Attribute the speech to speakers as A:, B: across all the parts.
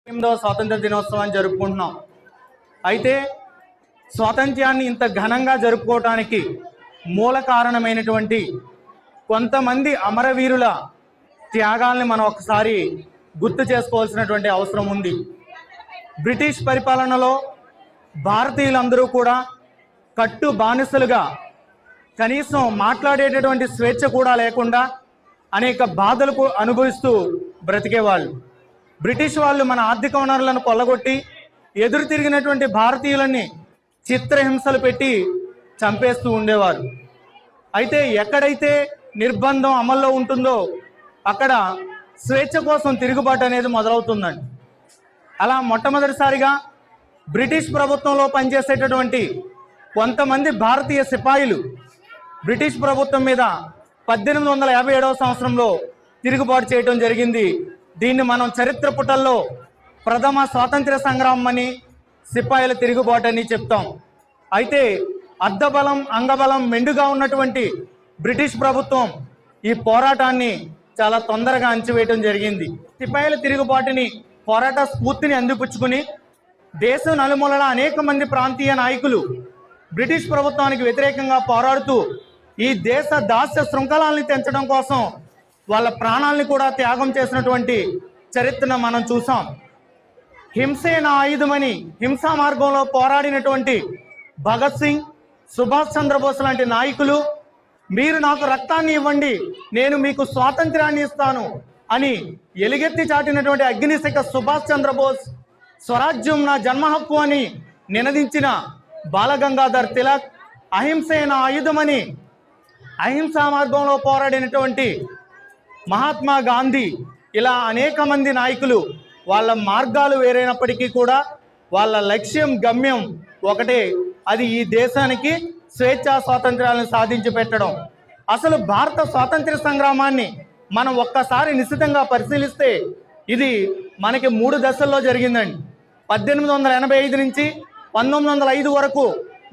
A: 8వ స్వాతంత్ర దినోత్సవాన్ని జరుపుకుంటున్నాం. అయితే స్వాతంత్ర్యాన్ని ఇంత ఘనంగా జరుపుకోవటానికి మూల కారణమైనటువంటి కొంతమంది అమరవీరుల త్యాగాల్ని మనం ఒకసారి గుర్తు చేసుకోవాల్సినటువంటి అవసరం ఉంది. బ్రిటిష్ పరిపాలనలో భారతీయులందరూ కూడా కట్టు బానిసలుగా కనీసం మాట్లాడేటటువంటి స్వేచ్ఛ కూడా లేకుండా అనేక బాధలకు అనుభవిస్తూ బ్రతికేవాళ్ళు. బ్రిటిష్ వాళ్ళు మన ఆర్థిక వనరులను కొల్లగొట్టి ఎదురు తిరిగినటువంటి భారతీయులని చిత్రహింసలు పెట్టి చంపేస్తూ ఉండేవారు. అయితే ఎక్కడైతే నిర్బంధం అమల్లో ఉంటుందో అక్కడ స్వేచ్ఛ కోసం తిరుగుబాటు అనేది మొదలవుతుందండి. అలా మొట్టమొదటిసారిగా బ్రిటిష్ ప్రభుత్వంలో పనిచేసేటటువంటి కొంతమంది భారతీయ సిపాయిలు బ్రిటిష్ ప్రభుత్వం మీద 1857వ సంవత్సరంలో తిరుగుబాటు చేయడం జరిగింది. దీన్ని మనం చరిత్ర పుటల్లో ప్రథమ స్వాతంత్ర సంగ్రామం అని, సిపాయిల తిరుగుబాటు అని చెప్తాం. అయితే అర్ధబలం అంగబలం మెండుగా ఉన్నటువంటి బ్రిటిష్ ప్రభుత్వం ఈ పోరాటాన్ని చాలా తొందరగా అణచివేయడం జరిగింది. సిపాయిల తిరుగుబాటుని పోరాట స్ఫూర్తిని అందిపుచ్చుకుని దేశం నలుమూలల అనేక మంది ప్రాంతీయ నాయకులు బ్రిటిష్ ప్రభుత్వానికి వ్యతిరేకంగా పోరాడుతూ ఈ దేశ దాస్య శృంఖలాల్ని తెంచడం కోసం వాళ్ళ ప్రాణాలని కూడా త్యాగం చేసినటువంటి చరిత్రను మనం చూసాం. హింసే నా ఆయుధమని హింసా మార్గంలో పోరాడినటువంటి భగత్ సింగ్, సుభాష్ చంద్రబోస్ లాంటి నాయకులు మీరు నాకు రక్తాన్ని ఇవ్వండి, నేను మీకు స్వాతంత్ర్యాన్ని ఇస్తాను అని ఎలుగెత్తి చాటినటువంటి అగ్నిశిఖ సుభాష్ చంద్రబోస్, స్వరాజ్యం నా జన్మ హక్కు అని నినదించిన బాలగంగాధర్ తిలక్, అహింసే నా ఆయుధమని అహింసా మార్గంలో పోరాడినటువంటి మహాత్మా గాంధీ, ఇలా అనేక మంది నాయకులు వాళ్ళ మార్గాలు వేరైనప్పటికీ కూడా వాళ్ళ లక్ష్యం గమ్యం ఒకటే, అది ఈ దేశానికి స్వేచ్ఛా స్వాతంత్ర్యాలను సాధించి పెట్టడం. అసలు భారత స్వాతంత్ర సంగ్రామాన్ని మనం ఒక్కసారి నిశితంగా పరిశీలిస్తే ఇది మనకి 3 దశల్లో జరిగిందండి. 1885 నుంచి 1905 వరకు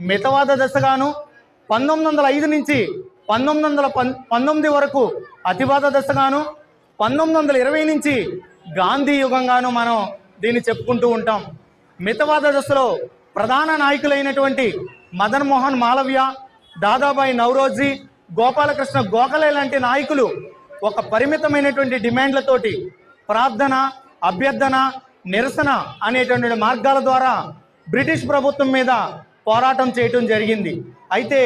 A: మితవాద దశగాను, 1905 నుంచి 1919 వరకు అతివాద దశగాను, 1920 నుంచి గాంధీ యుగంగాను మనం దీన్ని చెప్పుకుంటూ ఉంటాం. మితవాద దశలో ప్రధాన నాయకులైనటువంటి మదన్ మోహన్ మాలవ్య, దాదాబాయి నౌరోజీ, గోపాలకృష్ణ గోఖలే లాంటి నాయకులు ఒక పరిమితమైనటువంటి డిమాండ్లతోటి ప్రార్థన, అభ్యర్థన, నిరసన అనేటువంటి మార్గాల ద్వారా బ్రిటిష్ ప్రభుత్వం మీద పోరాటం చేయటం జరిగింది. అయితే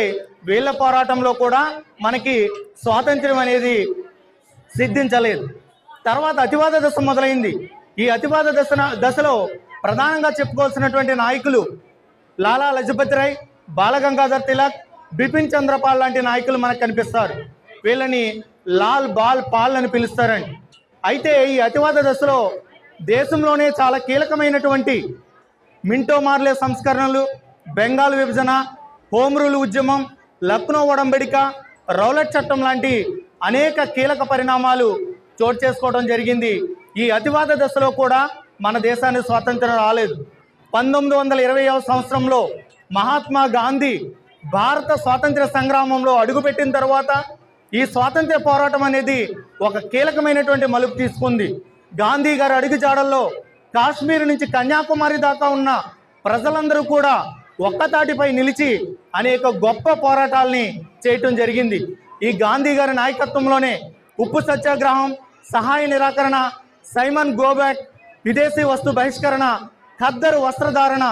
A: వీళ్ళ పోరాటంలో కూడా మనకి స్వాతంత్ర్యం అనేది సిద్ధించలేదు. తర్వాత అతివాద దశ మొదలైంది. ఈ అతివాద దశలో ప్రధానంగా చెప్పుకోవాల్సినటువంటి నాయకులు లాలా లజపతి రాయ్, బాలగంగాధర్ తిలక్, బిపిన్ చంద్రపాల్ లాంటి నాయకులు మనకు కనిపిస్తారు. వీళ్ళని లాల్ బాల్ పాల్ అని పిలుస్తారండి. అయితే ఈ అతివాద దశలో దేశంలోనే చాలా కీలకమైనటువంటి మింటో మార్లే సంస్కరణలు, బెంగాల్ విభజన, హోమ్ రూల్ ఉద్యమం, లక్నో ఒడంబడిక, రౌలట్ చట్టం లాంటి అనేక కీలక పరిణామాలు చోటు చేసుకోవడం జరిగింది. ఈ అతివాద దశలో కూడా మన దేశానికి స్వాతంత్రం రాలేదు. 1920వ సంవత్సరంలో మహాత్మా గాంధీ భారత స్వాతంత్ర సంగ్రామంలో అడుగుపెట్టిన తర్వాత ఈ స్వాతంత్ర పోరాటం అనేది ఒక కీలకమైనటువంటి మలుపు తీసుకుంది. గాంధీ గారి అడుగుజాడల్లో కాశ్మీర్ నుంచి కన్యాకుమారి దాకా ఉన్న ప్రజలందరూ కూడా ఒక్కతాటిపై నిలిచి అనేక గొప్ప పోరాటాలని చేయటం జరిగింది. ఈ గాంధీ గారి నాయకత్వంలోనే ఉప్పు సత్యాగ్రహం, సహాయ నిరాకరణ, సైమన్ గోబ్యాక్, విదేశీ వస్తు బహిష్కరణ, ఖద్దరు వస్త్రధారణ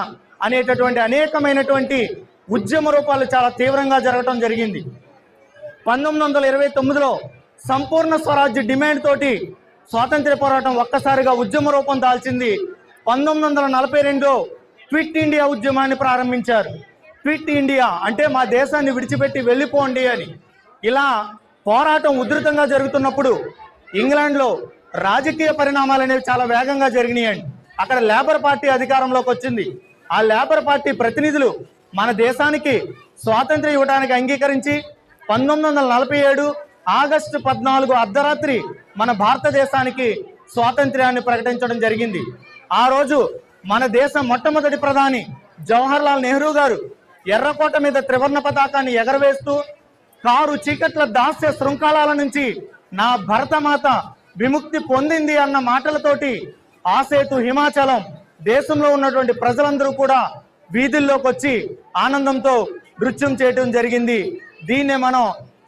A: అనేటటువంటి అనేకమైనటువంటి ఉద్యమ రూపాలు చాలా తీవ్రంగా జరగటం జరిగింది. 1929లో సంపూర్ణ స్వరాజ్య డిమాండ్ తోటి స్వాతంత్ర్య పోరాటం ఒక్కసారిగా ఉద్యమ రూపం దాల్చింది. 1942లో క్విట్ ఇండియా ఉద్యమాన్ని ప్రారంభించారు. క్విట్ ఇండియా అంటే మా దేశాన్ని విడిచిపెట్టి వెళ్ళిపోండి అని. ఇలా పోరాటం ఉధృతంగా జరుగుతున్నప్పుడు ఇంగ్లాండ్లో రాజకీయ పరిణామాలు అనేవి చాలా వేగంగా జరిగినాయండి. అక్కడ లేబర్ పార్టీ అధికారంలోకి వచ్చింది. ఆ లేబర్ పార్టీ ప్రతినిధులు మన దేశానికి స్వాతంత్ర్యం ఇవ్వడానికి అంగీకరించి 1947 ఆగస్టు 14 అర్ధరాత్రి మన భారతదేశానికి స్వాతంత్ర్యాన్ని ప్రకటించడం జరిగింది. ఆ రోజు మన దేశ మొట్టమొదటి ప్రధాని జవహర్లాల్ నెహ్రూ గారు ఎర్రకోట మీద త్రివర్ణ పతాకాన్ని ఎగరవేస్తూ కారు చీకట్ల దాస్య శృంఖలాల నుంచి నా భరతమాత విముక్తి పొందింది అన్న మాటలతోటి ఆ సేతు హిమాచలం దేశంలో ఉన్నటువంటి ప్రజలందరూ కూడా వీధుల్లోకి వచ్చి ఆనందంతో నృత్యం చేయటం జరిగింది. దీన్నే మనం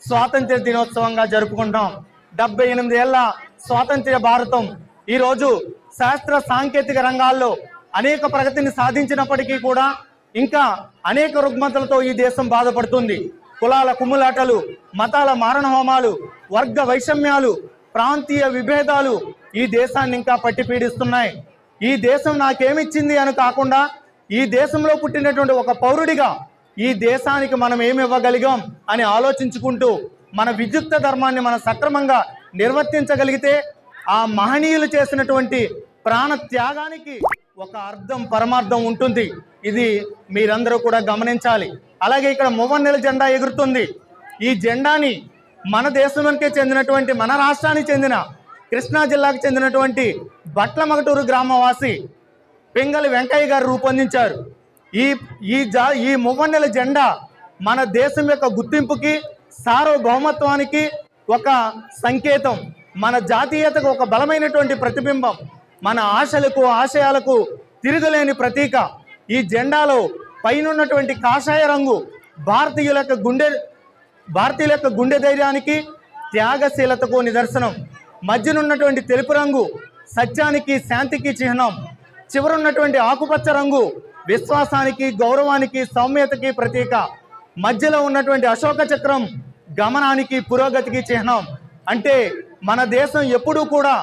A: స్వాతంత్ర దినోత్సవంగా జరుపుకుంటాం. 78 ఏళ్ల స్వాతంత్ర్య భారతం ఈరోజు శాస్త్ర సాంకేతిక రంగాల్లో అనేక ప్రగతిని సాధించినప్పటికీ కూడా ఇంకా అనేక రుగ్మతలతో ఈ దేశం బాధపడుతుంది. కులాల కుమ్ములాటలు, మతాల మారణ హోమాలు, వర్గ వైషమ్యాలు, ప్రాంతీయ విభేదాలు ఈ దేశాన్ని ఇంకా పట్టి పీడిస్తున్నాయి. ఈ దేశం నాకేమిచ్చింది అని కాకుండా ఈ దేశంలో పుట్టినటువంటి ఒక పౌరుడిగా ఈ దేశానికి మనం ఏమి ఇవ్వగలిగాం అని ఆలోచించుకుంటూ మన విద్యుక్త ధర్మాన్ని మనం సక్రమంగా నిర్వర్తించగలిగితే ఆ మహనీయులు చేసినటువంటి ప్రాణ త్యాగానికి ఒక అర్థం పరమార్థం ఉంటుంది. ఇది మీరందరూ కూడా గమనించాలి. అలాగే ఇక్కడ మువ్వన్నెల జెండా ఎగురుతుంది. ఈ జెండాని మన దేశానికే చెందినటువంటి, మన రాష్ట్రానికి చెందిన కృష్ణా జిల్లాకు చెందినటువంటి బట్లమగటూరు గ్రామవాసి పింగళి వెంకయ్య గారు రూపొందించారు. ఈ మువ్వన్నెల జెండా మన దేశం యొక్క గుర్తింపుకి, సార్వభౌమత్వానికి ఒక సంకేతం, మన జాతీయతకు ఒక బలమైనటువంటి ప్రతిబింబం, మన ఆశలకు ఆశయాలకు తిరుగులేని ప్రతీక. ఈ జెండాలో పైనున్నటువంటి కాషాయ రంగు భారతీయుల యొక్క గుండె ధైర్యానికి, త్యాగశీలతకు నిదర్శనం. మధ్యనున్నటువంటి తెలుపు రంగు సత్యానికి, శాంతికి చిహ్నం. చివరున్నటువంటి ఆకుపచ్చ రంగు విశ్వాసానికి, గౌరవానికి, సౌమ్యతకి ప్రతీక. మధ్యలో ఉన్నటువంటి అశోక చక్రం గమనానికి, పురోగతికి చిహ్నం. అంటే మన దేశం ఎప్పుడూ కూడా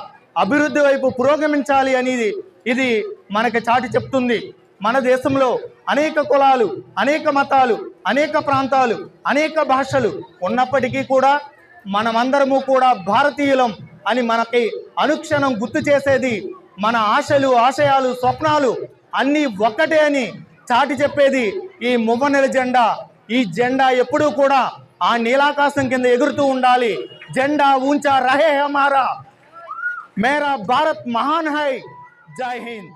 A: అభివృద్ధి వైపు పురోగమించాలి అనేది ఇది మనకి చాటి చెప్తుంది. మన దేశంలో అనేక కులాలు, అనేక మతాలు, అనేక ప్రాంతాలు, అనేక భాషలు ఉన్నప్పటికీ కూడా మనమందరము కూడా భారతీయులం అని మనకి అనుక్షణం గుర్తు చేసేది, మన ఆశలు, ఆశయాలు, స్వప్నాలు అన్నీ ఒక్కటే అని చాటి చెప్పేది ఈ మువ్వన్నెల జెండా. ఈ జెండా ఎప్పుడూ కూడా ఆ నీలాకాశం కింద ఎగురుతూ ఉండాలి. జెండా ऊंचा रहे हमारा, मेरा भारत महान है. जय हिंद.